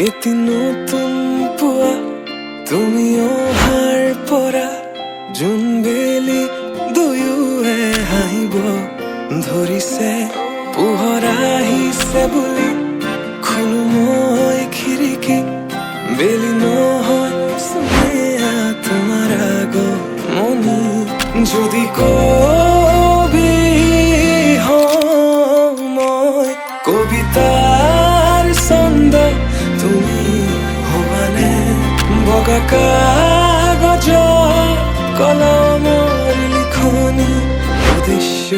এটি নতুন পুৱা তুমি অহাৰ পৰা জোনবেলি দুয়োৱে হাঁহিব ধৰিছে। পোহৰ আহিছে বুলি খোলো মই খিৰিকী, বেলি নহয় চুমীয়া তোমাৰ আগমনি। যদি কবি হওঁ মই কবিতাৰ ছন্দ, তুমি হবানে বগা কাগজৰ কলমৰ লিখনি? উদ্দেশ্য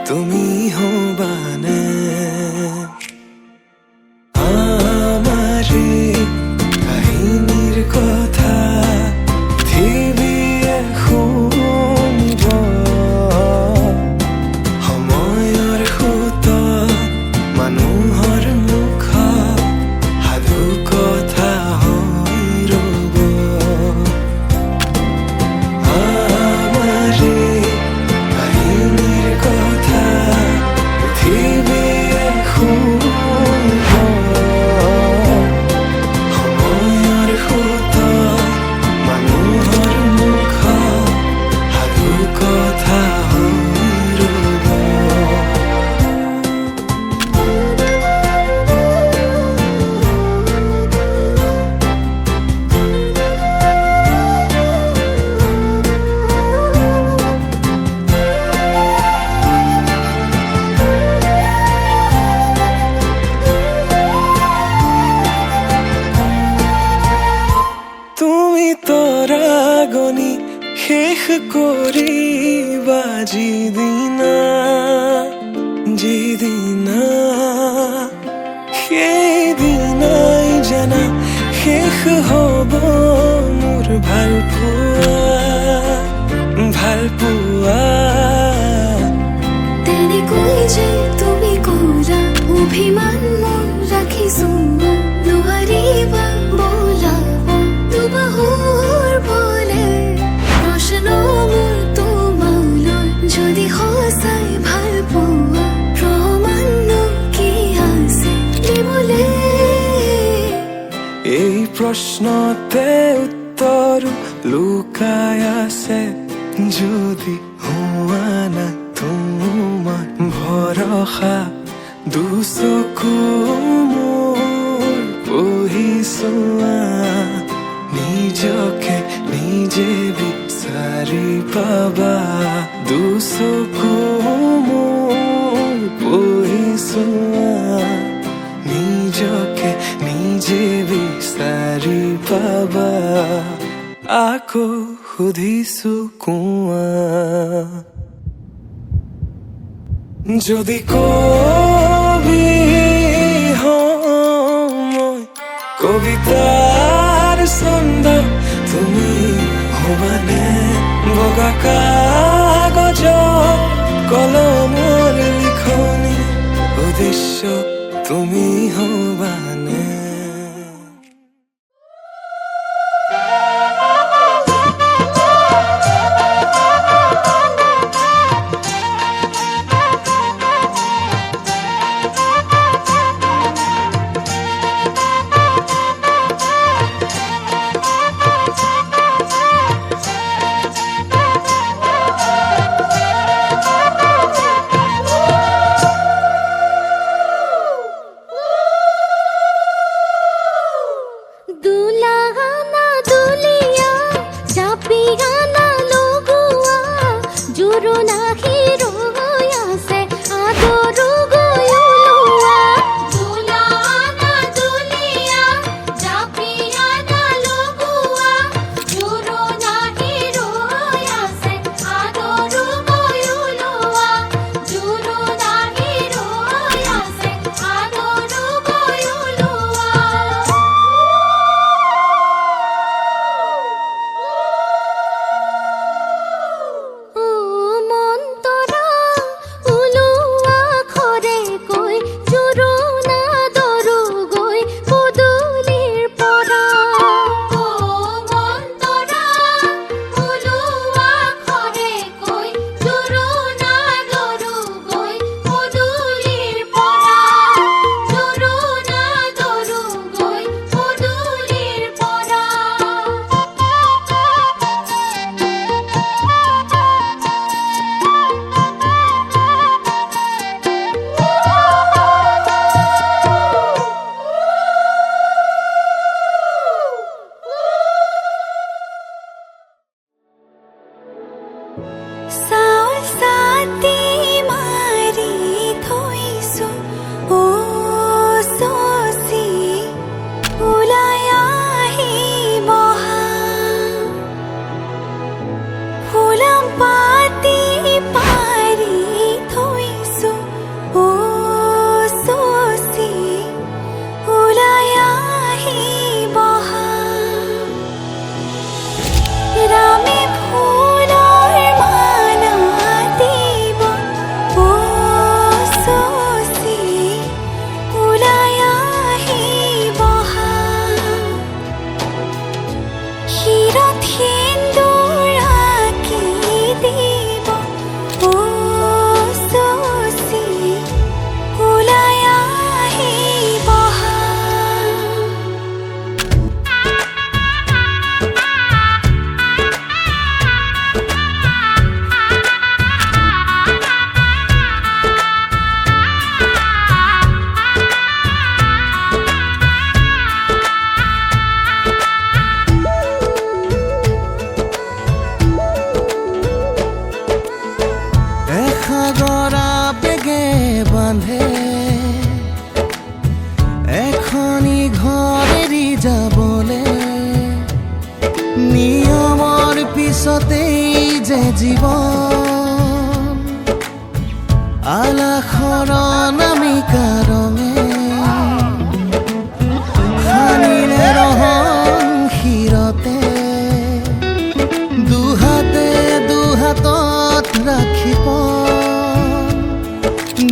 তুমি হবানে আমাৰে কাহিনীৰ কথা পৃথিৱীয়ে শুনিব? সময়ৰ সোঁতত মানুহৰ মুখত সাধু কথা হৈ ৰ'ব। আমাৰে কাহিনীৰ কথা পৃথিৱীয়ে শুনিব। সময়ৰ সোঁতত মানুহৰ মুখত সাধু কথা হৈ ৰ'ব। তুমি তৰাগনি শেষ কৰিবা যিদিনা সেইদিনাই জানা শেষ হ'ব মোৰ ভাল পোৱা। তেনেকৈ যে তুমি কৰা অভিমান মোৰ ৰাখিছো, নোৱাৰিবা বোলাব দুবাহুৰ বলে প্ৰশ্ন মোৰ তোমালৈ। যদি সঁচাই ভাল পোৱা প্ৰমাণনো কি আছে দিবলে? এই প্ৰশ্নতে উত্তৰ লুকাই আছে। যদি হোৱা না তোমাৰ ভৰসা, দুচকু মোৰ পঢ়িছোৱা, নিজকে নিজে বিচাৰি পাবা। দুচকু মোৰ পঢ়িছোৱা, নিজকে নিজে বিচাৰি পাবা। আকৌ সুধিছো কোৱা, যদি কবি হওঁ মই কবিতাৰ ছন্দ, তুমি হবানে বগা কাগজৰ কলমৰ লিখনি? উদ্দেশ্য তুমি হবানে? চাউল চাতি মাৰি থৈছো অ চচি ওলাই আহিবহা ফুলাম পাতি পাৰি থৈছো অ চচি ওলাই আহিবহা ৰামে ফুলৰ মালা দিব অ চচি ওলাই আহিবহা শিৰত সেন্দুৰ আঁকি দিব অ চচি ওলাই আহিবহা এসাগৰা বেগে বান্ধে এখনি ঘৰ এৰি যাবলে নিয়মৰ পিছতেই যে জীৱন আলাসৰ নামিকা ৰঙে সানিলে ৰহন শিৰতে দুহাতে দুহাতত ৰাখি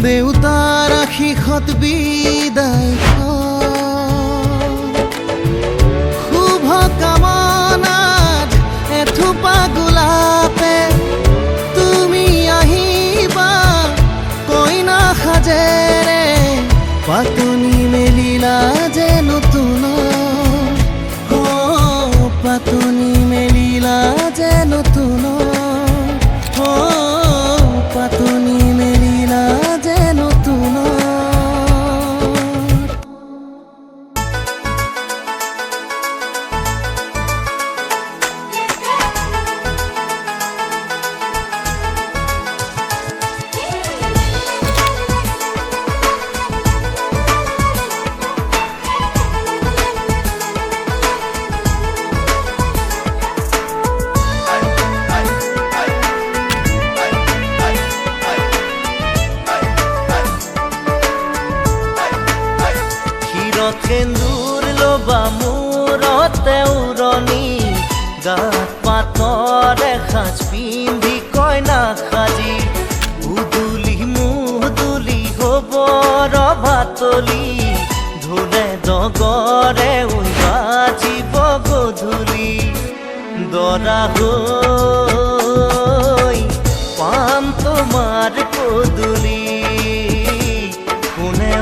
দেউতাৰ আশীষত বিদায় শুভ কামনাত এথোপা গোলাপে তুমি আহিবা কইনা সাজেৰে পাতনি মেলিলা যে নতুন পাতনি মেলিলা যে নতুন পাতনি মেলিলা যে নতুন সেন্দুৰ লবা মূৰতে উৰণি গাত পাতৰ এসাঁজ পিন্ধি কইনা সাজি উদুলি মুদুলি হ'ব ৰভাতলি ঢোলে ডগৰে বাজিব গধূলি দৰা হৈ পাম তোমাৰ পদূলি কোনে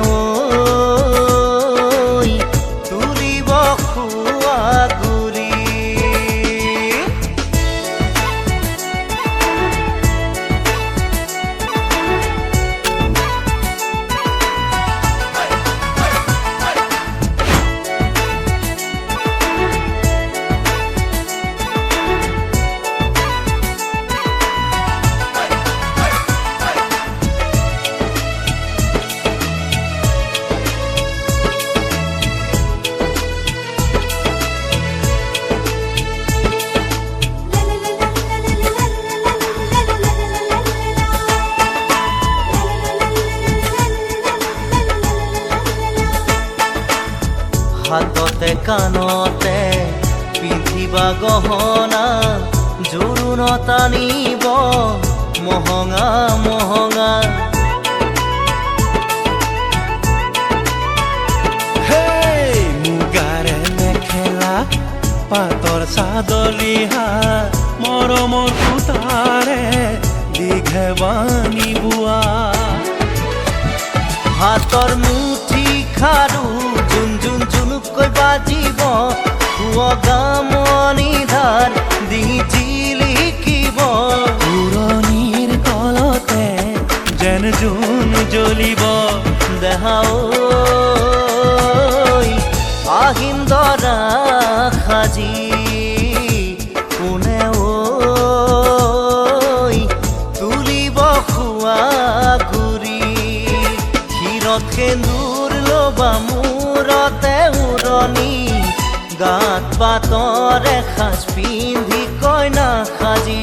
হাততে কাণতে পিন্ধিবা গহনা জোৰোণ টানিব মহঙা মহঙা মুগাৰে মেখেলা পাতৰ চাদলিহা মৰমৰ সূতাৰে দীঘে বানি বোৱা হাতৰ মুঠি খাৰু জুন জুন জুনুকৈ বাজিব গামনি ধাৰ দি জিলিকিব পুৰণিৰ কলতে যেন জোন জ্বলিব দেহা আহিন দৰা সাজি কোনে গাত পাতৰ এসাজ পিন্ধি কইনা সাজি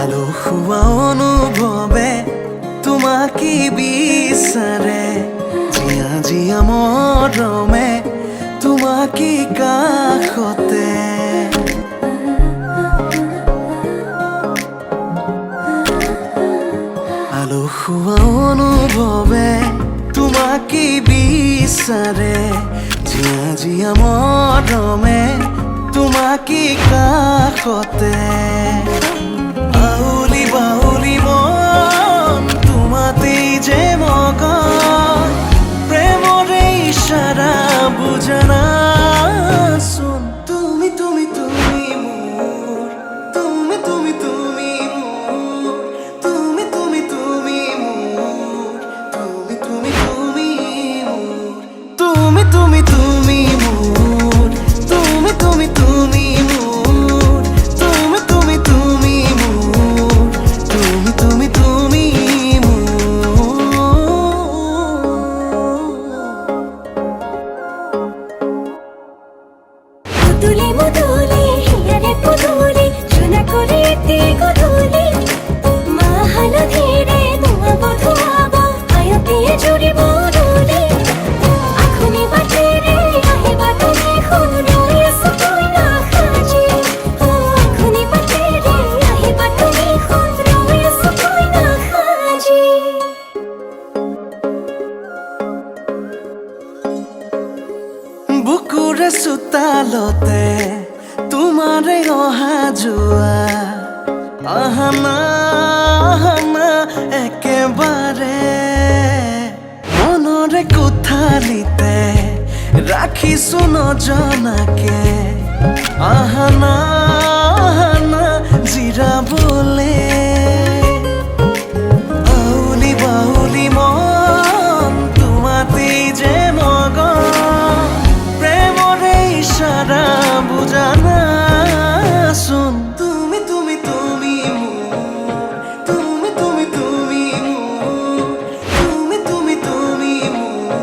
আলসুৱা অনুভৱে তোমাকে বিচাৰে জিয়া জিয়া মৰমে তোমাকে কাষতে আলসুৱা অনুভৱে তোমাকে বিচাৰে জিয়া জিয়া মৰমে তোমাকে কাষতে আউলি বাউলি মন তোমাতেই যে মগন প্ৰেমৰে ইশাৰা বুজানা চোন তুমি তুমি তুমি মোৰ তুমি তুমি তুমি মোৰ তুমি তুমি তুমি মোৰ তুমি তুমি তুমি মোৰ তুমি তুমি তুমি মোৰ তুমি তুমি তুমি মোৰ তুমি তুমি তুমি মোৰ তুমি তুমি তুমি মুদুলি মুদুলি হিয়ারে পুদুলি চুনা করে এতে গধুলি মা হালধিরে ধোঁয়া বধুয়াব আয়তিয়ে জুড়ি বদুলি আখুনি বাটেরে আহিবা তুমি খুন রয়েছ তুই না খাজি আখুনি বাটেরে আহিবা তুমি খুন রয়েছ তুই না খাজি বুকুৰে চোতালতে তোমাৰে অহা যোৱা আহানা আহানা একেবাৰে মনৰে কোঠালিতে ৰাখিছো নজনাকে আহানা আহানা জিৰাবলে আউলি বাউলি মন তোমাতেই যে মগন প্ৰেমৰে ইশাৰা বুজানা চোন তুমি তুমি তুমি মোৰ তুমি তুমি তুমি মোৰ তুমি তুমি তুমি মোৰ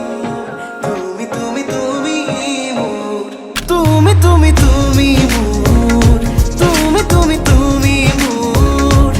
তুমি তুমি তুমি মোৰ তুমি তুমি তুমি মোৰ তুমি তুমি তুমি মোৰ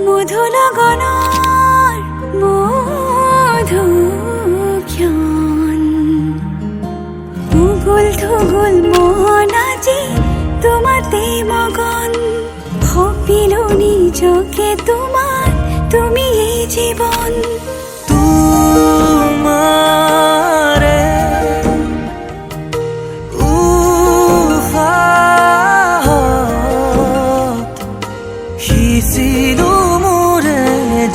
মধু লগনৰ মধুক্ষণ উগুল থুগুল মন আজি তোমাতে মগন সপিলো নিজকে তোমাৰ তুমি এই জীৱন তোমাৰে উশাহত সিঁচিলো মোৰে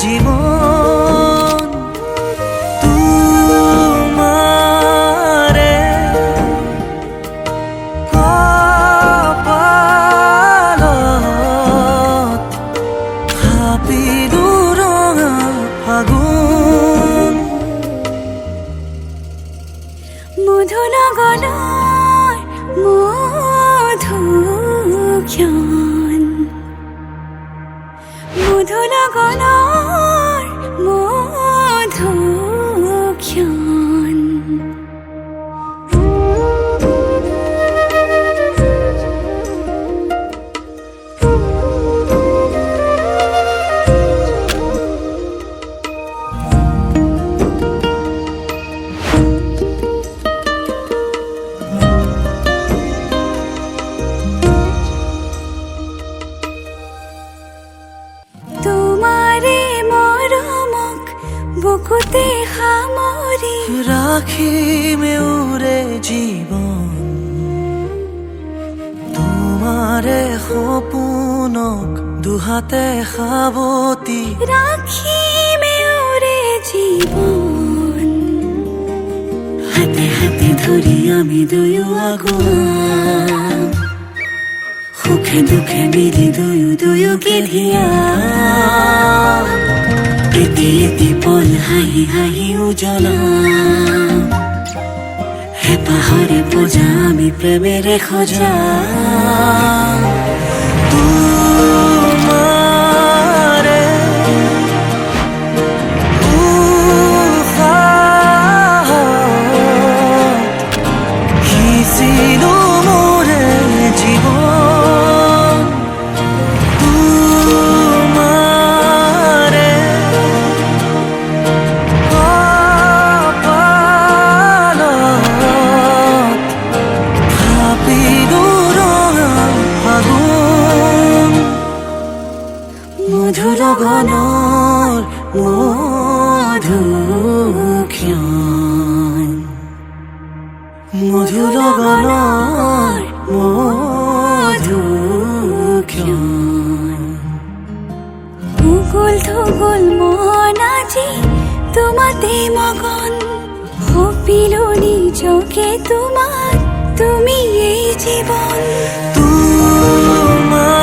জীৱন তোমাৰে কপালত সাপিলো ৰঙা ফাগুন মধু লগনৰ মধুক্ষণ মধু লগনৰ মধুক্ষণ তোমাৰে মৰমক বুকুতে সামৰি ৰাখিমে উৰে জীৱন তোমাৰে সপোনক দুহাতে সাৱতি ৰাখিমে উৰে জীৱন হাতে হাতে ধৰি আমি দুয়ো আগুৱা সুখে দুখে মিলি দুয়োকে ধিয়া এটি এটি পল হাঁহি হাঁহি উজ্বলা হেঁপাহৰে পূজা আমি প্ৰেমেৰে সজা তোমাৰে উশাহত সিঁচিলো মোৰে জীৱন তোমাৰে কপালত সাপিলো ৰঙা ফাগুন মধু লগনৰ মধুক্ষণ মধু লগনৰ মধুক্ষণ উগুল থুগুল মন আজি তোমাতে মগন সপিলো নিজকে তোমাৰ তুমি এই জীৱন তোমাৰে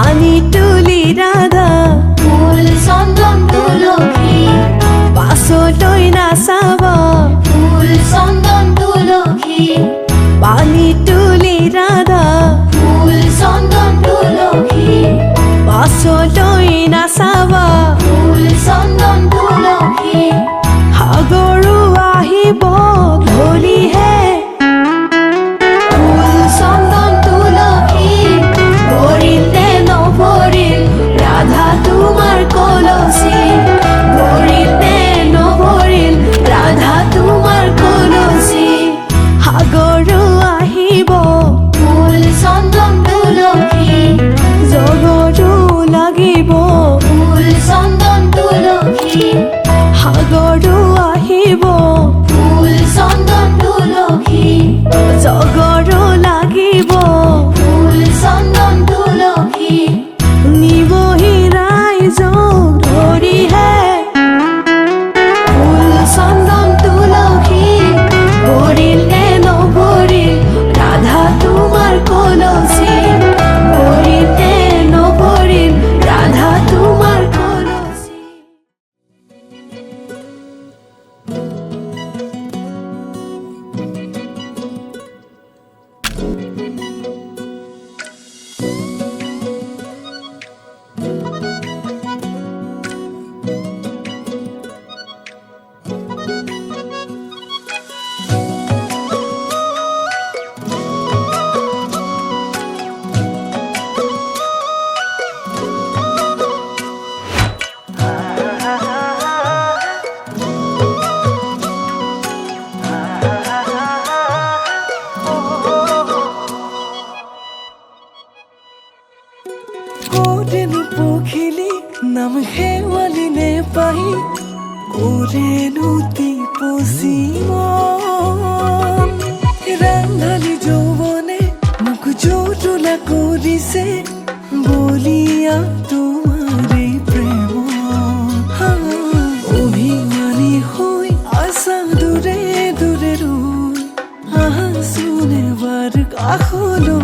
পানি তুলি ৰাধা ফুল চন্দন তুলসী পাছলৈ নাচাব ফুল চন্দন তুলসী পানি তুলি ৰাধা ফুল চন্দন তুলসী পাছলৈ নাচাব ফুল চন্দন তুলসী সাগৰো আহিব ধৰিহে ফুল চন্দন তুলসী ভৰিল নে নভৰিল ৰাধা তোমাৰ কলচী ভৰিল নে নভৰিল ৰাধা তোমাৰ কলচী সাগৰো আহিব ফুল চন্দন তুলসী জগৰো লাগিব ফুল চন্দন তুলসী সাগৰো আহিব ফুল চন্দন তুলসী জগৰো লাগিব ফুল চন্দন তুলসী নিবহি ৰাইজক ধৰিহে ফুল চন্দন তুলসী ভৰিল নে নভৰিল ৰাধা তোমাৰ কলচী ভৰিল নে নভৰিল ৰাধা তোমাৰ কলচী ওৰেন পখিলি নাম শেৱালি নে পাহি ওৰেনুতি পশ্চিমন ৰান্ধালি যৌৱনে মোক জোটোলা কৰিছে বলিয়া তোমাৰে প্ৰেম অভিমানী হৈ আছা দূৰে দূৰে ৰৈ আহাচোন এবাৰ কাষলৈ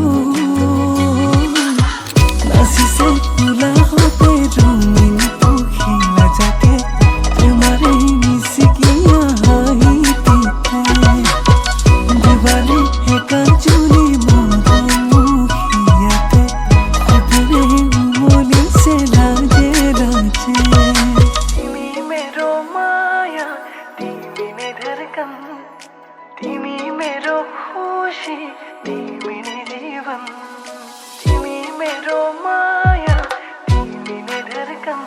নাচিছে উলাহতে ৰঙীন পখিলা যাকে তোমাৰে মিচিকিয়া হাঁহিতে দিৱালী একাজুলি মৰমুখীয়াতে সপোনে উমলিছে লাজে লাজে তুমি मेरो माया তুমি ने धड़कन তুমি मेरो खुशी তুমি ने जीवन তুমি मेरो माया তুমি ने धड़कन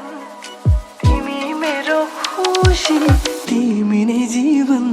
তুমি मेरो खुशी তুমি ने जीवन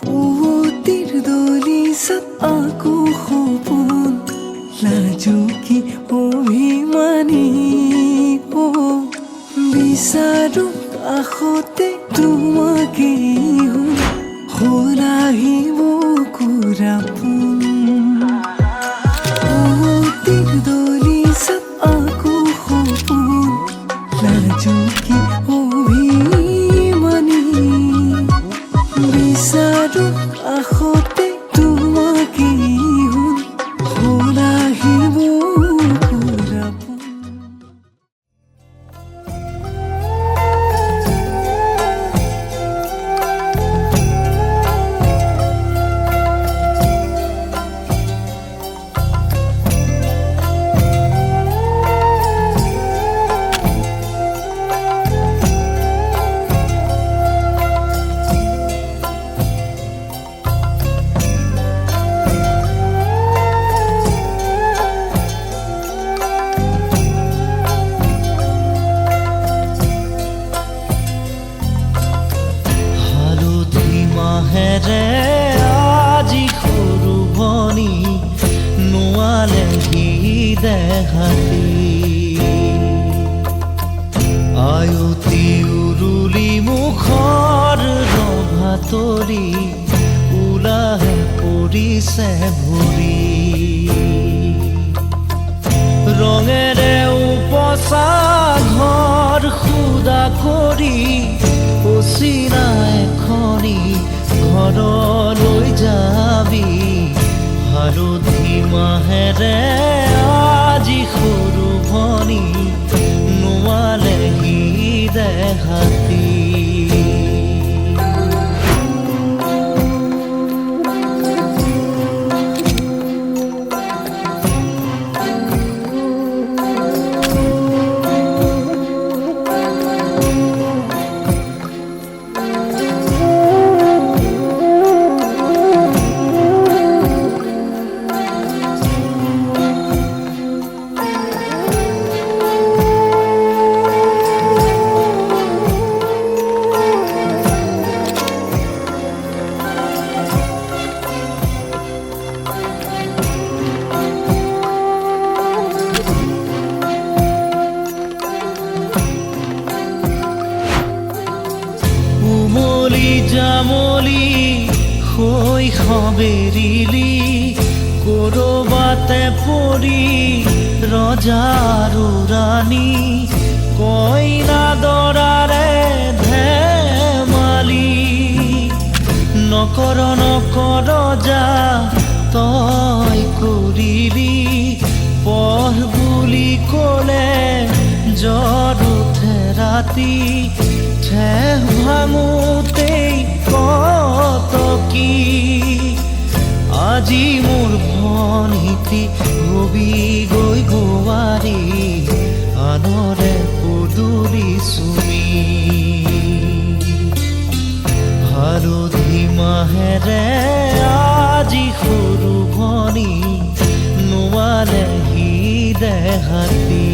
পুতিৰ দলিছত আকৌ সপোন লাজুকী অভিমানী বিচাৰো কাষতে তোমাকে হ'ল আহিব কুৰাপোন পুতিৰ দলিছত আকৌ সপোন লাজুকী অভিমানী বিচাৰো কাষতে তোমাকে হ'ল আহিব কুৰাপোন তলি ওলাহে পৰিছে ভৰি ৰঙেৰে উপচা ঘৰ খুদা কৰি অচিনা এখনি ঘৰলৈ যাবি হালধি মাহেৰে আজি সৰু ভনী নোৱালেহি দেহাতী জামলি শৈশৱেৰিলি কৰবাতে পৰি ৰজাৰ ৰাণী কইনা দৰাৰে ধেমালি নকৰ নকৰ যা তই কৰিলি পঢ় বুলি ক'লে জ্বৰ উঠে ৰাতি ঠেহ ভাঙোতেই কতকি আজি মোৰ ভনীতি হবি গৈ বোৱাৰী আনৰে পদূলি চুমি হালধি মাহেৰে আজি সৰু ভনী নোৱালেহি দেহাতী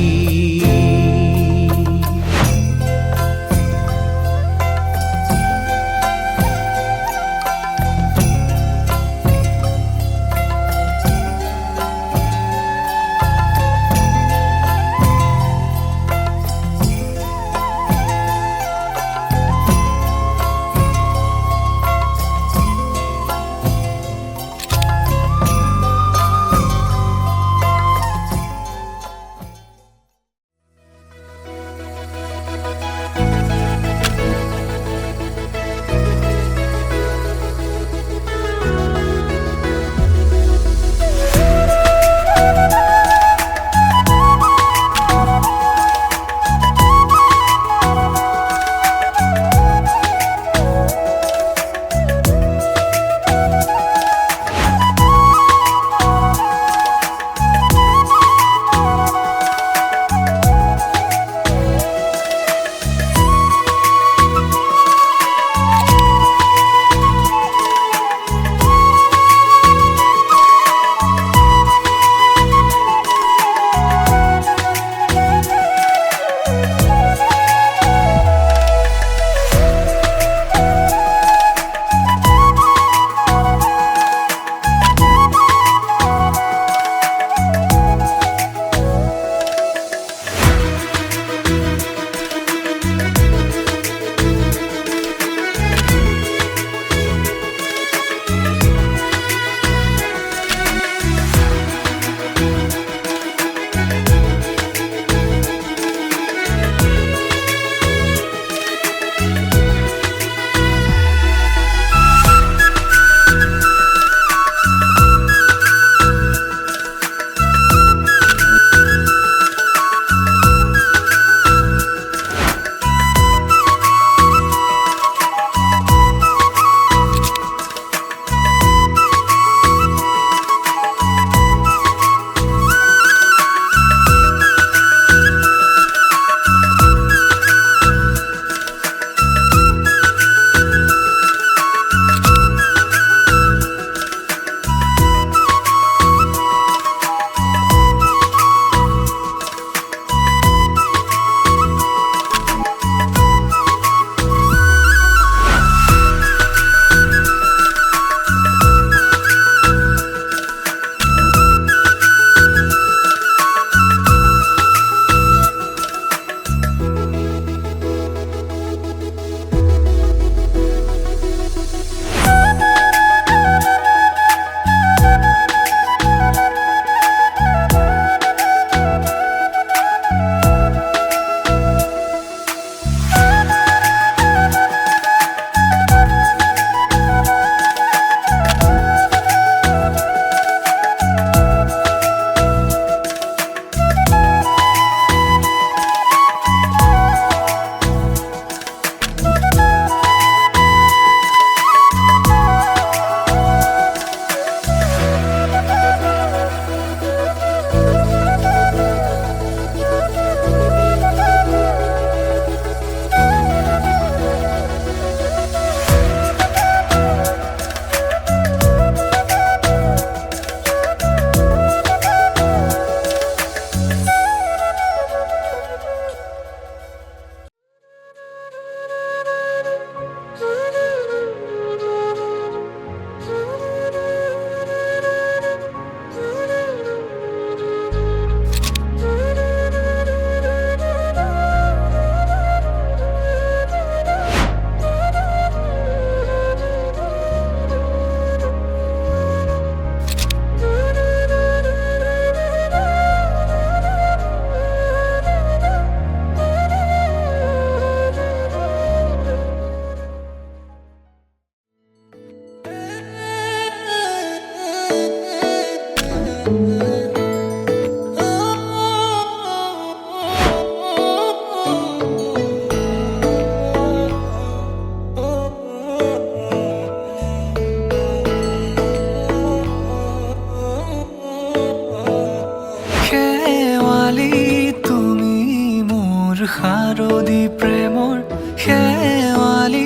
শাৰদী প্ৰেমৰ শেৱালি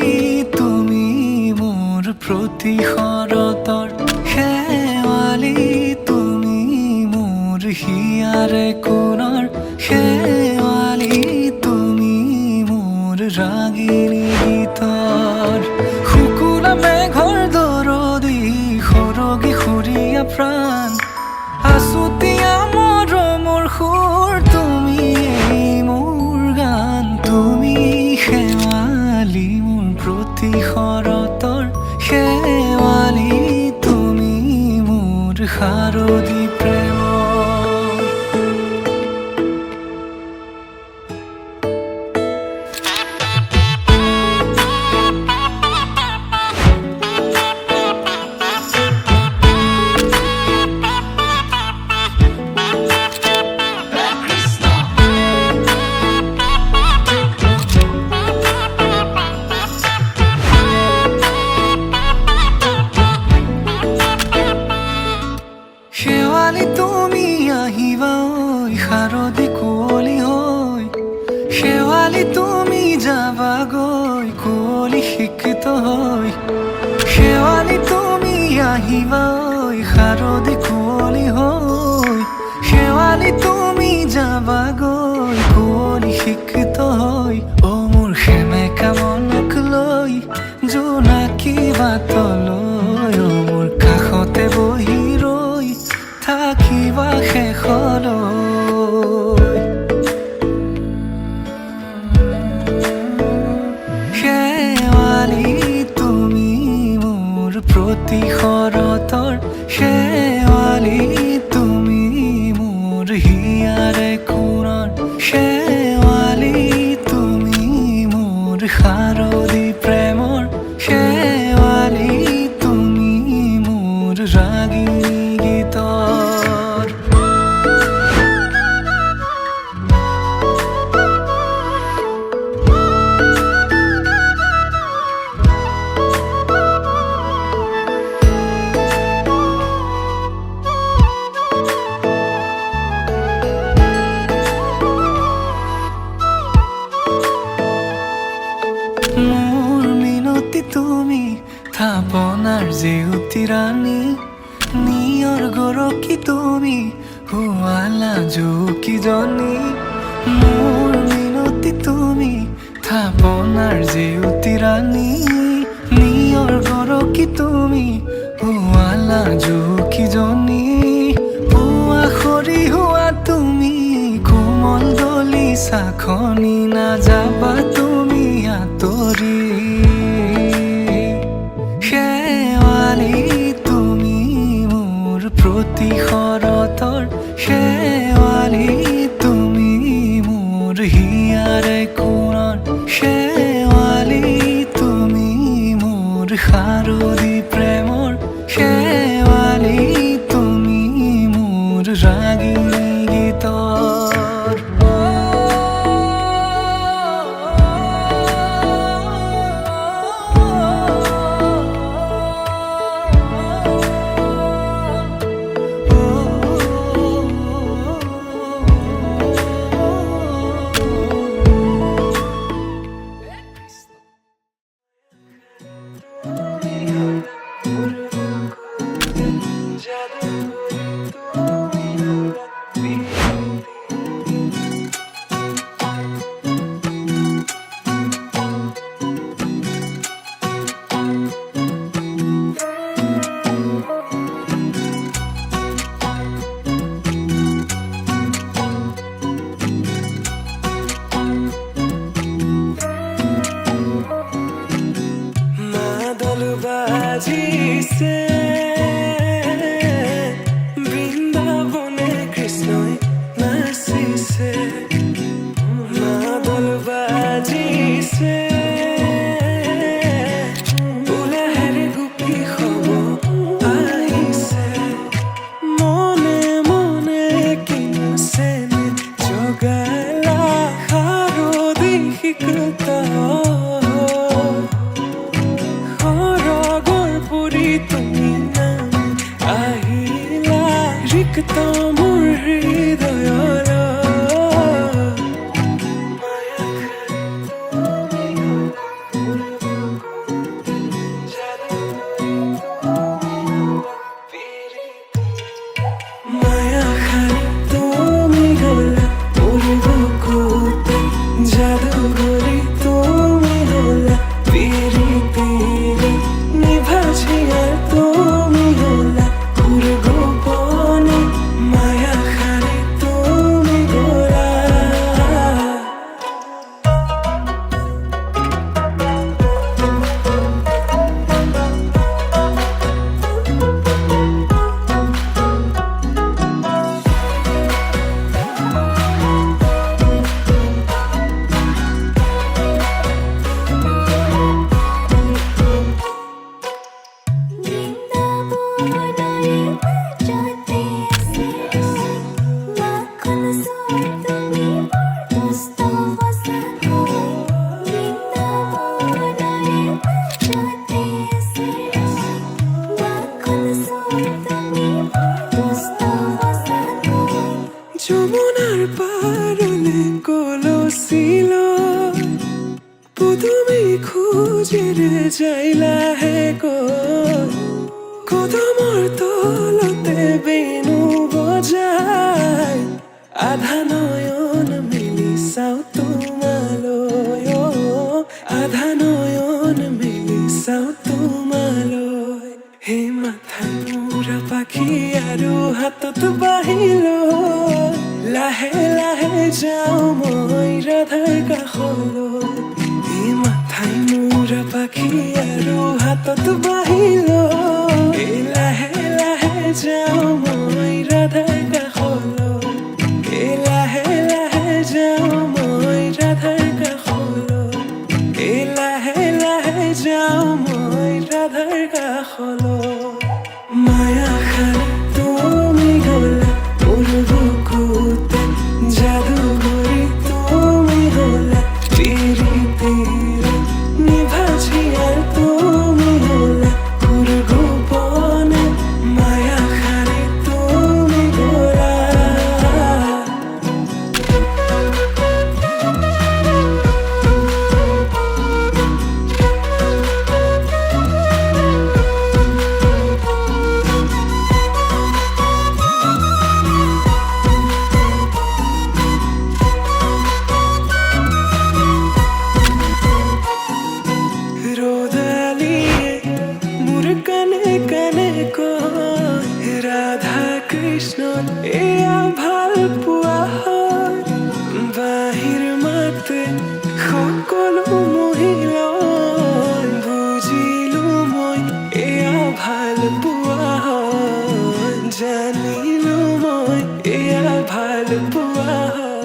তুমি মোৰ প্ৰতি শৰতৰ শেৱালি তুমি মোৰ হিয়াৰে কোণৰ শেৱালি তুমি মোৰ ৰাগিনী গীতৰ শুকুলা মেঘৰ দৰদি সৰগী সুৰীয়া প্ৰাণ আছুতীয়া মৰমৰ সুৰ তুমি মোৰ গান তুমি শেৱালি মোৰ প্ৰতি শৰতৰ শেৱালি তুমি মোৰ শাৰদী প্ৰেমৰ শেৱালি তুমি আহিবা ঐ শাৰদী কুঁৱলী হৈ শেৱালি তুমি যাবাগৈ কুঁৱলী শিক্ষিত হৈ শেৱালি তুমি আহিবা ঐ শাৰদী কুঁৱলী হৈ শেৱালি তুমি যাবাগৈ কুঁৱলী শিক্ষিত হৈ অ মোৰ সেমেকা মনক লৈ জোনাকী বাটলৈ অ মোৰ কাষতে বহি ৰৈ থাকিবা শেষলৈ শেৱালি তুমি মোৰ প্ৰতি শৰতৰ শেৱালি তুমি মোৰ হিয়াৰে কোণৰ শেৱালি তুমি মোৰ শাৰদী প্ৰেমৰ শেৱালি তুমি মোৰ ৰাগিনী গীতৰ মোৰ মিনতি তুমি থাপনাৰ জেউতি ৰাণী নিয়ৰ গৰকী তুমি হুৱালা জুকিজনী মোৰ মিনতি তুমি থাপনাৰ জেউতি ৰাণী নিয়ৰ গৰকী তুমি হুৱালা জুকিজনী পুৱা খৰি হোৱা তুমি কোমল দলি চাখনি নাযাবা তুমি আঁতৰি শেৱালি তুমি মোৰ প্ৰতি শৰতৰ শেৱালি তুমি মোৰ হিয়াৰে কোণৰ শেৱালি তুমি মোৰ শাৰদী প্ৰেমৰ শেৱালি তুমি মোৰ ৰাগিনী গীতৰ বাজিছে বৃন্দাবনে কৃষ্ণই নাচিছে মাদল বাজিছে উলাহেৰে গোপী হব আহিছে মনে মনে কিনছে জগালা শাৰদী শিকৃত তুমি নাম আহিলা ৰিক্ত মোৰ হৃদয়ৰ মায়া জাদুঘরে তুমি হলা পিরিতিরে নিভাছি আর তুমি হলা পুর গোপনে মায়া খারে তুমি গোরা যমুনার পারলে কলসিল পুতুমি খুঁজে রে যাইলা হে কদমর তলতে বেনু বজায় আধা নয়ন মিলি চাও তোমালৈ আধা নয়ন মিলি চাও তোমালৈ হে মাথাই মূৰা পাখি আৰু হাতত বাহিল লাহে লাহে যাওঁ মই ৰাধাৰ কাষলৈ এই মাথাই মূৰা পাখি আৰু হাতত বাহিল এই লাহে লাহে যাওঁ মই ৰাধাৰ কাষলৈ এই লাহে লাহে যাওঁ মই ৰাধাৰ কাষলৈ এই লাহে লাহে যাওঁ মই ৰাধাৰ কাষলৈ মায়া খালে তুমি গলা মোৰ বুকুতে জাদুঘরে তুমি হলা পিরিতিরে নিভাছি আর তুমি হলা পুর গোপনে মায়া খালে তুমি গোরা রোদালিয়ে মোর কানে কানে কয় রাধা কৃষ্ণ এয়া ভাল পোৱা হয় বাহিৰ মাতে সকলো মহিলাই বুজিলো মই এয়া ভাল পোৱা হয় জানিলো মই এয়া ভাল পোৱা হয়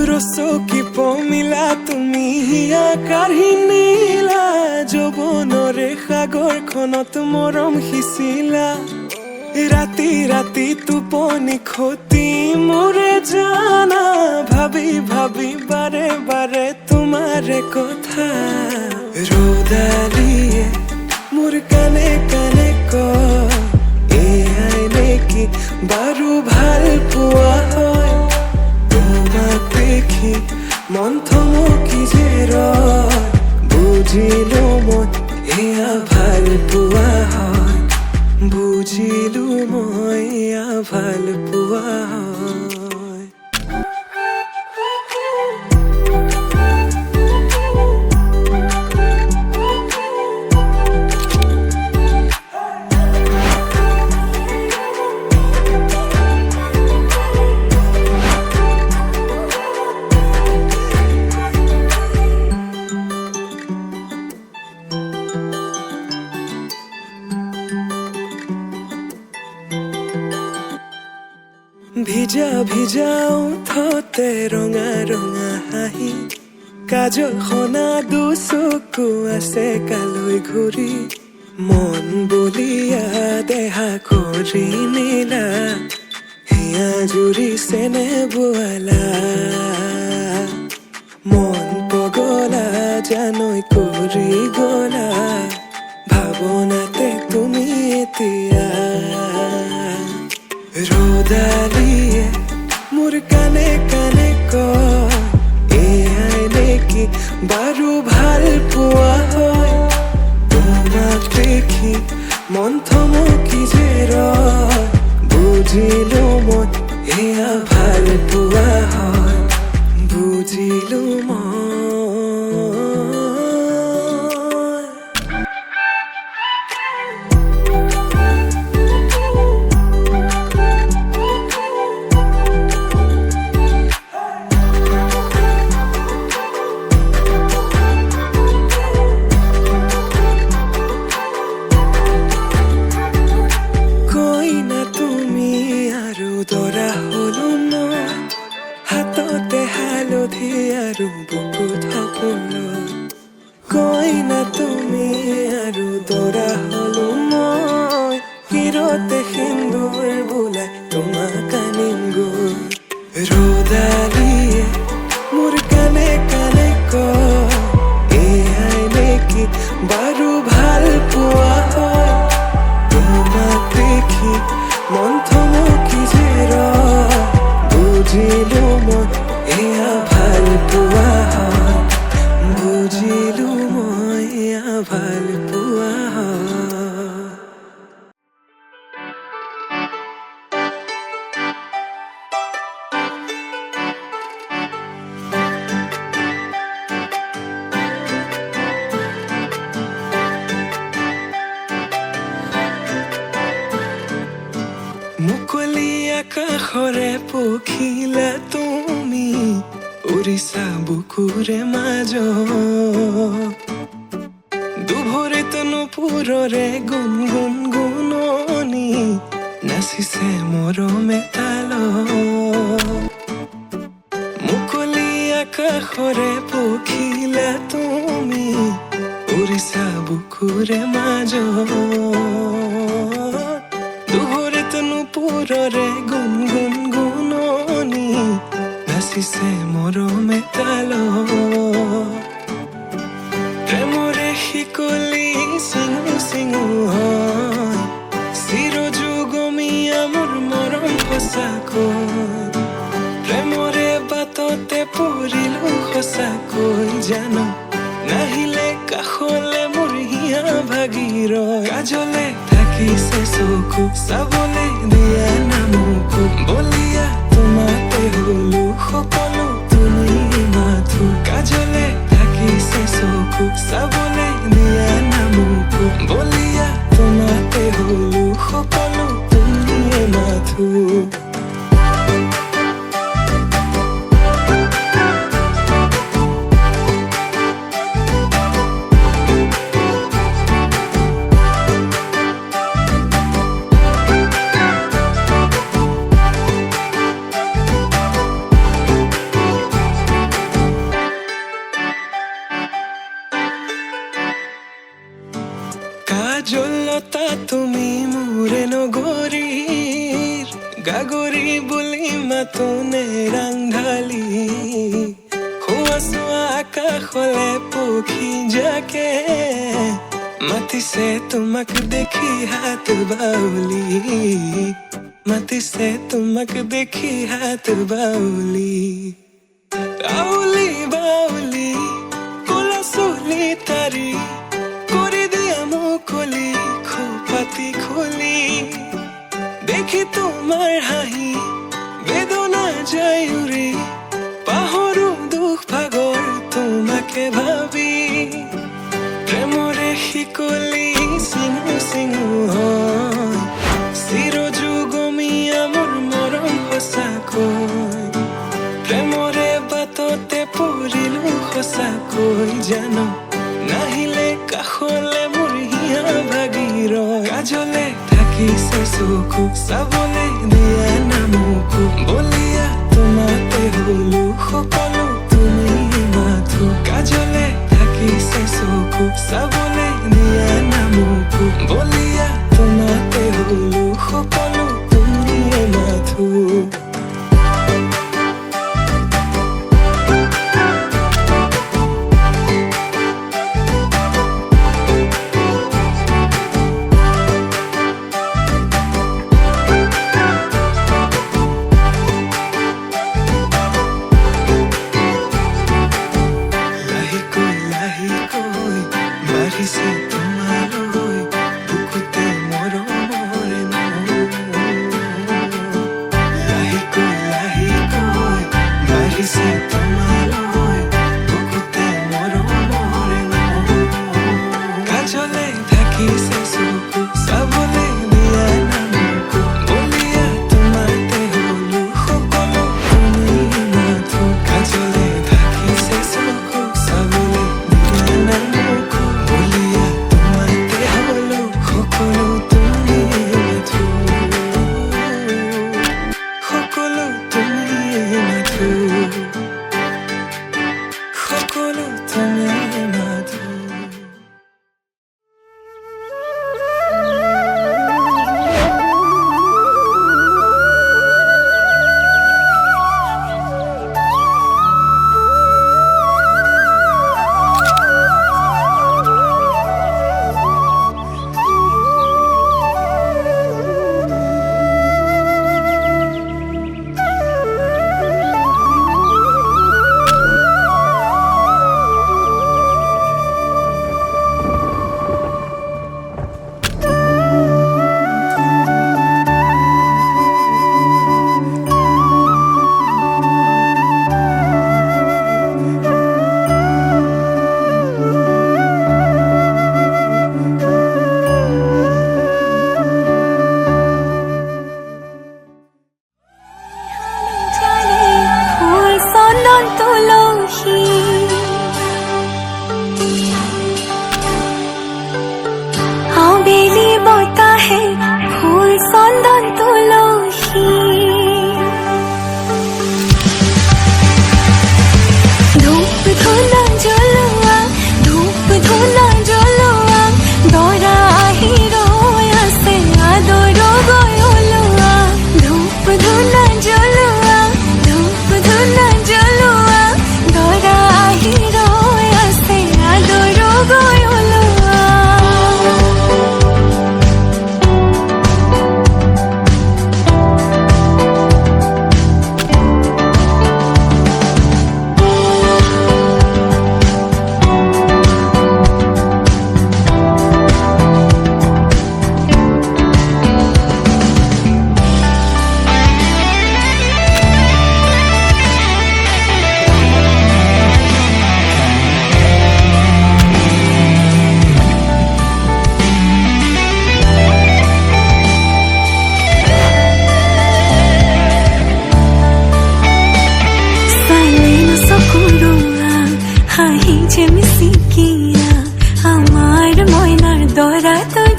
ৰচকি পমিলা তুমি হিয়া কাঢ়ি নিলা যৌৱনৰে সাগৰখনত মৰম সিঁচিলা ৰাতি ৰাতি টোপনি খতি মোৰে জানা ভাবি ভাবি বাৰে বাৰে তোমাৰে কথা ৰ'দালিয়ে মোৰ কানে কানে কয় এয়াই নেকি বাৰু ভাল পোৱা হয় তোমাক দেখি মন থমকি যে ৰয় বুজিলো মই এয়া ভাল পোৱা হয় বুজিলো মই এয়া ভাল পোৱা হয় ভিজা ভিজা ওঠতে ৰঙা ৰঙা হাঁহি কাজল সনা দুচকু আছে কালৈ ঘূৰি মন বলিয়া দেহা কৰি নিলা হিয়া জুৰিছেনে বোৱালা মন পগলা জানৈ কৰি গলা ভাৱনাতে তুমি এতিয়া ৰ'দালিয়ে মোৰ কানে কানে কয় এয়াই নেকি বাৰু ভাল পোৱা হয় তোমাক দেখি মন থমকি যে ৰয় বুজিলো মই এয়া ভাল পোৱা হয় বুজিলো মই দৰা হলো মই হাততে হালধি আৰু বুকুত সপোন কইনা তুমি আৰু দৰা হলো মই হিৰতে সিন্দুৰ বোলাই তোমাক আনিম গৈ ৰ'দালিয়ে মোৰ কানে কানে কয় এয়াই নেকি বাৰু ভাল পোৱা হয় তোমাক দেখি মন থমকি যে ৰয় বুজিলো মই এয়া ভাল পোৱা হয় বুজিলো মই এয়া ভাল পোৱা হয় মুকলি আকাশৰে পখিলা তুমি উৰিছা বুকুৰে মাজত দুভৰিত নুপুৰৰে গুণ গুণ গুণনি নাচিছে মৰমে তালত মুকলি আকাশৰে পখিলা তুমি উৰিছা বুকুৰে মাজত দুভৰিত নুপুৰৰে গুণ গুণ গুণনি নাচিছে মৰমে তালত প্ৰেমৰে শিকলি চিঙু চিঙু হয় চিৰযুগমীয়া মোৰ মৰম সঁচাকৈ প্ৰেমৰে বাটতে পৰিলো সঁচাকৈ জানো নাহিলে কাষলে মোৰ হিয়া ভাগি ৰয় কাজলে থাকিছে চকু চাবলে দিয়া নামকো বলিয়া তোমাতে হলো সকলো তুমি মাথো কাজলে থাকিছে চকু চাবলে দিয়া নামকো বলিয়া তোমাতে হলো সকলো তুমি মাথো কাজলতা তুমি মোৰে নগৰীৰ গাগৰি বুলি মাতোনে ৰাংঢালি হোৱা চোৱা আকাশলে পক্ষী যাকে মাতিছে তোমাক দেখি হাত বাউলি মাতিছে তোমাক দেখি হাত বাউলি আউলি বাউলি কলা চুলি তাৰি কৰি দিয়া মুকলি খোপাতি খুলি দেখি তোমাৰ হাঁহি বেদনা যায় উৰি পাহৰো দুখ ভাগৰ তোমাকে ভাবি প্ৰেমৰে শিকলি চিঙু চিঙু হয় চিৰযুগমীয়া মোৰ মৰম সঁচাকৈ প্ৰেমৰে বাটতে পৰিলো সঁচাকৈ জানো নাহিলে কাষলে মোৰ হিয়া ভাগি ৰয় কাজলে থাকিছে চকু চাবলে দিয়া নামকো বলিয়া তোমাতে হলো সকলো তুমি মাথো কাজলে থাকিছে চকু চাবলে দিয়া নামকো বলিয়া তোমাতে হলো সকলো তুমি মাথো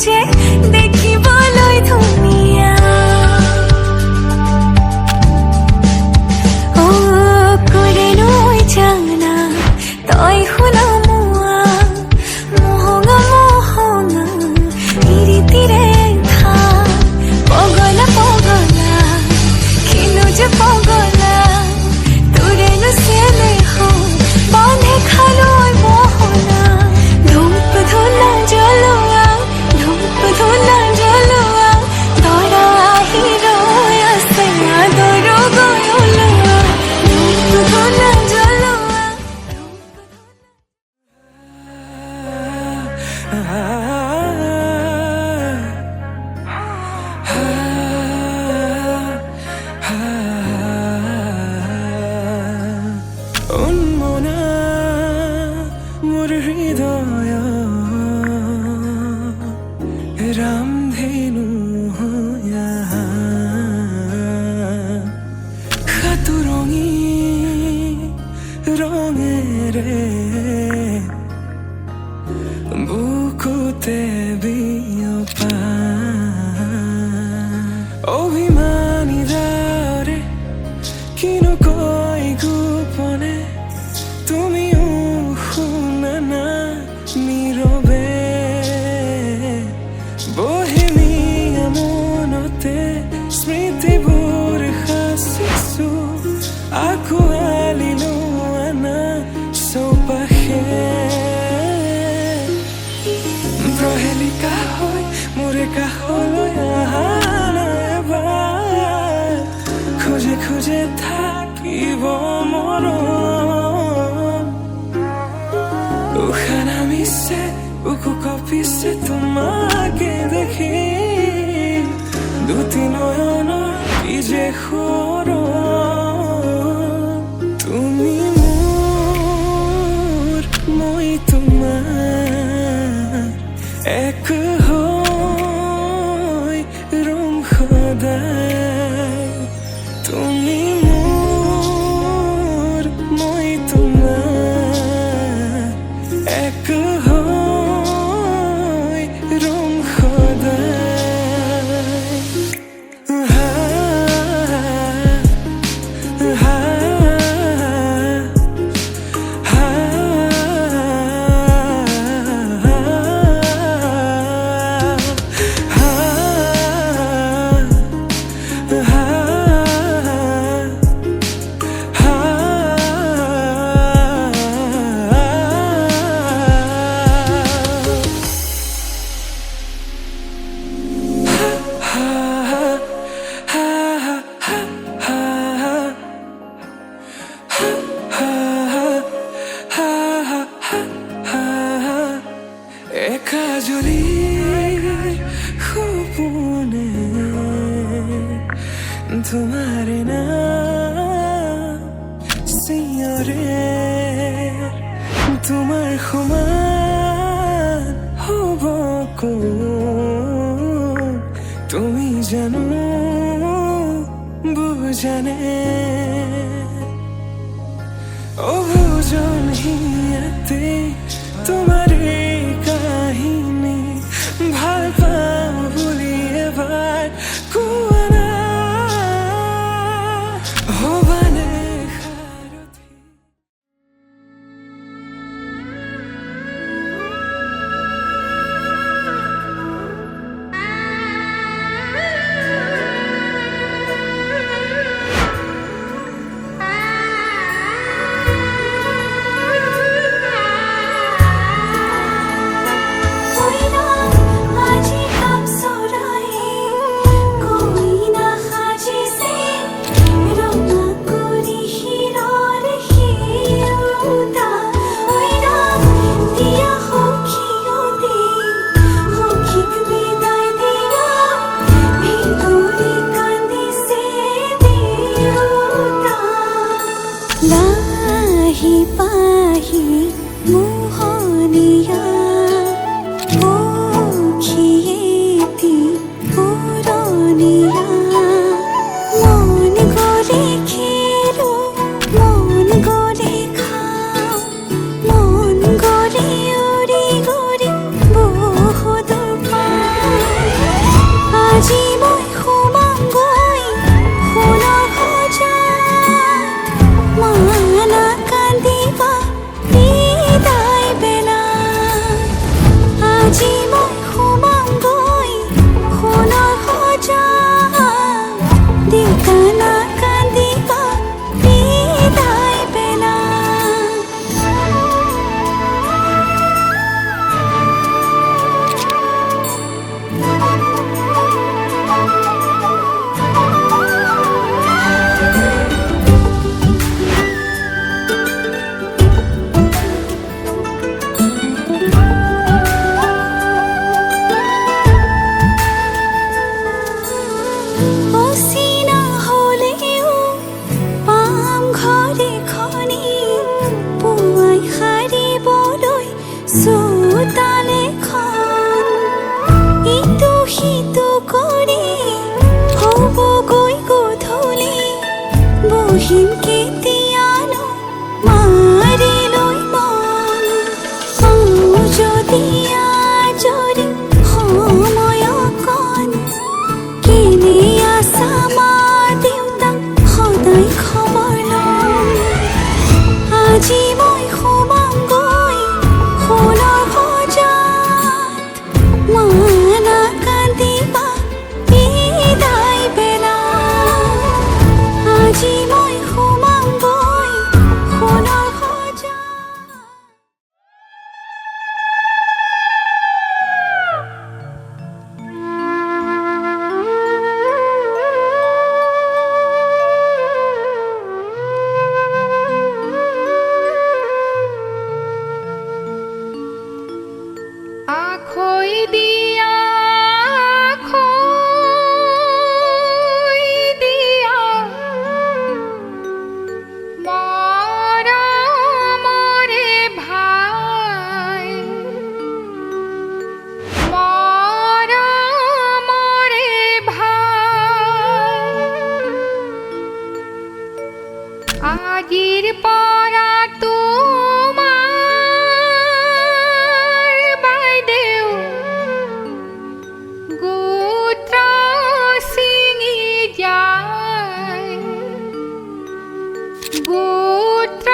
যে দেখিবলৈ ধুনীয়া অ কৰেনো জানা তই শুনা মোৱা মোহঙা মোহঙা ইৰিতিৰে থা পগলা পগলা খিনো যে পগলা তোৰেনো চেলে হো বান্ধে খালৈ মোহনা ধূপ ধূনা জ্বলোৱা ধূপ ধূনা জ্বলোৱা তৰা আহি ৰৈ আছে আদৰ গৈ ওলোৱা ধূপ ধূনা জ্বলোৱা উন্মনা মোৰ হৃদয় ৰামধেনু হৈয়া সাতুৰঙী ৰঙেৰে বুকুতে বিয়পা অভিমানী দৰে কিনো কয় গোপনে তুমিও শুনা না নীৰৱে বহেমিয়া মনতে স্মৃতিবোৰ সাঁচিছো আঁকোৱালি লোৱা না চৌপাশে প্ৰহেলিকা হৈ মোৰে কাষলৈ আহা না এবাৰ খোজে খোজে থাকিব মৰম উশাহ নামিছে বুকু কঁপিছে তোমাকে দেখি দুটি নয়নৰ কি যে সৰম তুমি মোৰ মই তোমাৰ এক হৈ ৰম সদায় তুমি মোৰ মই তোমাৰ এক হৈ ৰম সদায় হা হা হা একাজলি সপোনে তোমাৰে নাম চিঞৰে তোমাৰ সমান হ'ব কোন তুমি জানো বুজানে অবুজন হিয়াতে তোমাৰে কাহিনী ভাল পাওঁ বুলি এবাৰ কোৱা না হ'বানে সাৰথি লাহি পাহি মোহনীয়া পক্ষীয়েতি পুৰণীয়া মন গ'লে খেলো মন গ'লে খাওঁ মন গ'লে উৰি গ'লে বহুত পাওঁ বহিম কেতিয়ানো মাৰিলৈ মন পাওঁ যদি আজৰি সময় অকণ কেনে আছা মা দেউতাক সদায় খবৰ লওঁ আজি মই সোমামগৈ সোণৰ সজাত মা নাকান্দিবা বিদায় বেলা আজি মই সোমামগৈ সোণৰ সজাত আখৈ দিয়া আখৈ দিয়া মৰমৰে ভাই মৰমৰে ভাই আজিৰ পৰা তোমাৰ বাইদেউ গোত্ৰ ছিঙি যায় গোত্ৰ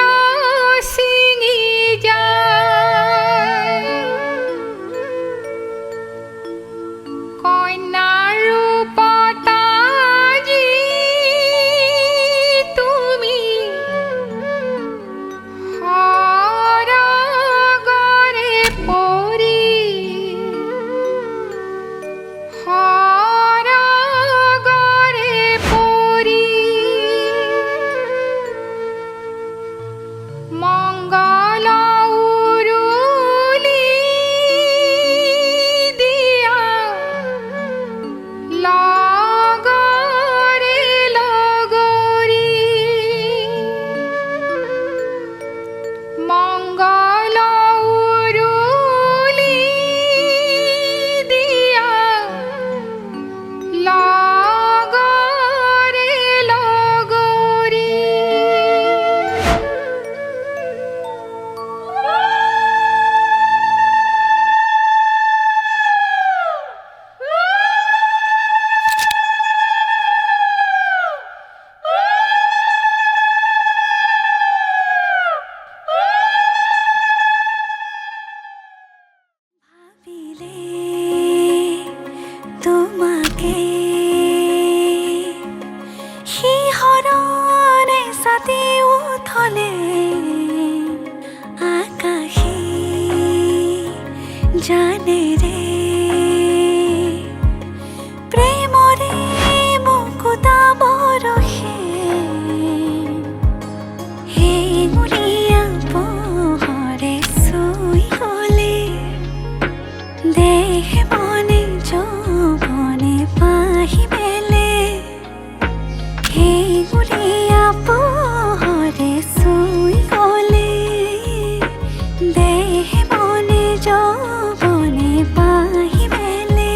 ছিঙি যায় কন্যাৰ ৰূপত আজি তুমি সৰগৰে পৰি সৰগৰে পৰি মংগল উৰুলি দিয়া লগৰে লগৰী মংগল উৰুলি দিয়া লগৰে লগৰী ভাবিলে তোমাকে শিহৰণে ছাতি উঠলে আকাশে জানেৰে প্ৰেমৰে মুকুতা বৰষে সেই মুৰিয়া পোহৰে চুই গ'লে দেহ মনে যৌৱনে পাহি মেলে সেই মুৰিয়া পোহৰে চুই গ'লে দেহ মনে যৌৱনে পাহি মেলে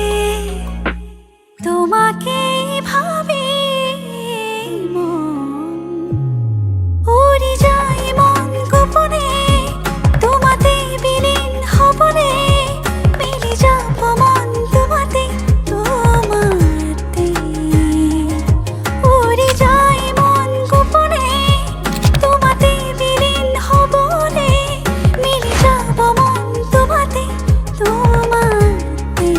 তোমাকে ভাবি মন উৰি যায় মন গোপনে তোমাতে বিলীন হ'বনে মিলি যাব মন তোমাতে তোমাতে উৰি যায় মন গোপনে তোমাতে বিলীন হ'বনে মিলি যাব মন তোমাতে তোমাতে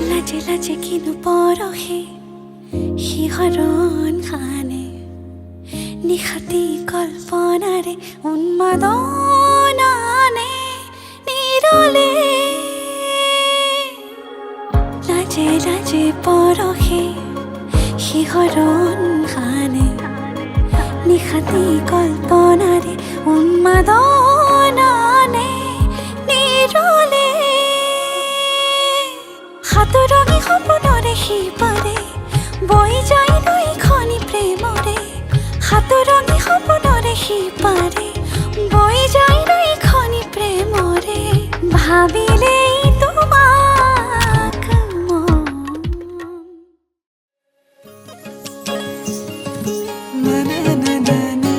লাজে লাজে কিনো পৰহে শিহৰণ খানে নিশাতি কল্পনাৰে উন্মাদনানে নিৰলে লাজে লাজে পৰহে শিহৰণ খানে নিশাতি কল্পনাৰে আহি পারে বই যায় নাই খনি প্রেমরে ভাবিলেই তোমাক মন না না না না না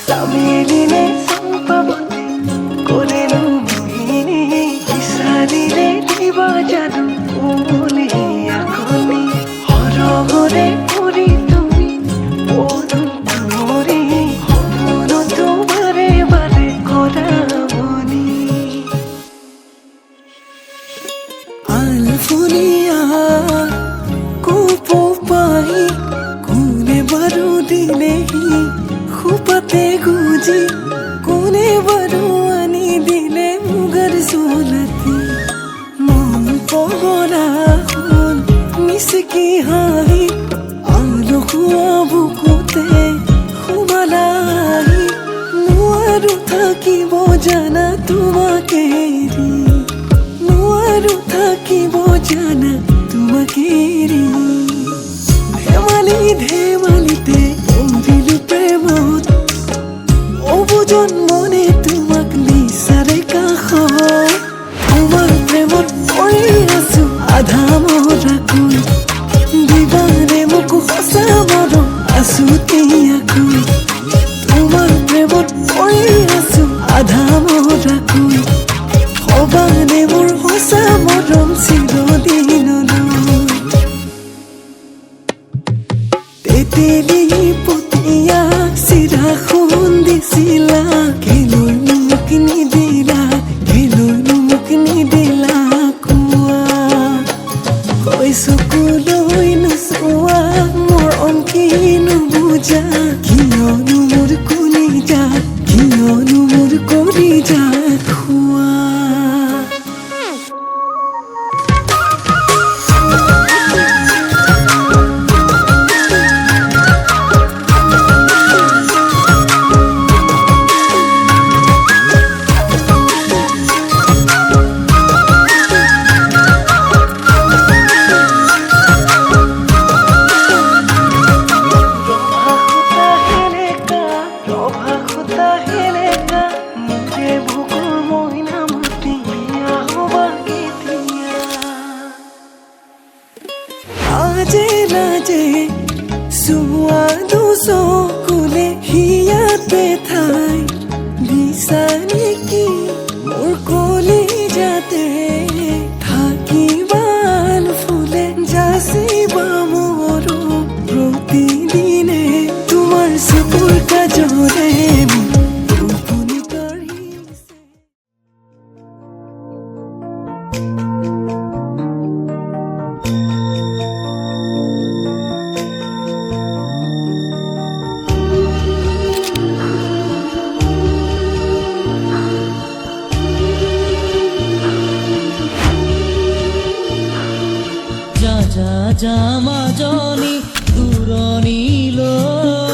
Samilile sampavate korelu mohini isarire diba jadu umuli akoni horogore puri tumi odun tumori hono tomare bare koramoni alfunia kupo pai kune baru dilehi খুপাতে গুজি কোনে বারো আনি দিলে মুগার সোলাতে মন পগলা হল মিসকি হাহি আলো খুয়া বুকুতে খুবালাই নোৱাৰো থাকিব জানা তোমাকে এৰি নোৱাৰো থাকিব জানা তোমাকে এৰি ধেমালিতে পঢ়িলো প্ৰেমত অবুজন মনে তোমাক বিচাৰে কাষত তোমাৰ প্ৰেমত পৰি আছো আধা মৰাকৈ দিবানে মোক সঁচা মৰম আছো তিয়াকৈ তোমাৰ প্ৰেমত পৰি আছো আধা মৰাকৈ হবানে মোৰ সঁচা মৰম চিৰদিনলৈ তেতেলি পতিয়াক চিৰা খুন্দিছিলা কেলৈনো মোক নিদিলা কেলৈনো মোক নিদিলা কোৱা কৈ চকুলৈ নোচোৱা মোৰ অংকি নুবুজা কিয়নো মোৰ কলিজা কিয়নো মোৰ কলিজা খোৱা Aje laje suadu sokule hiyate thai bisani mor koli jate thaki bal fule jasiba moro proti dine tumar supur ka jore rupuni karise যা যা মাজনী দূৰণিলৈ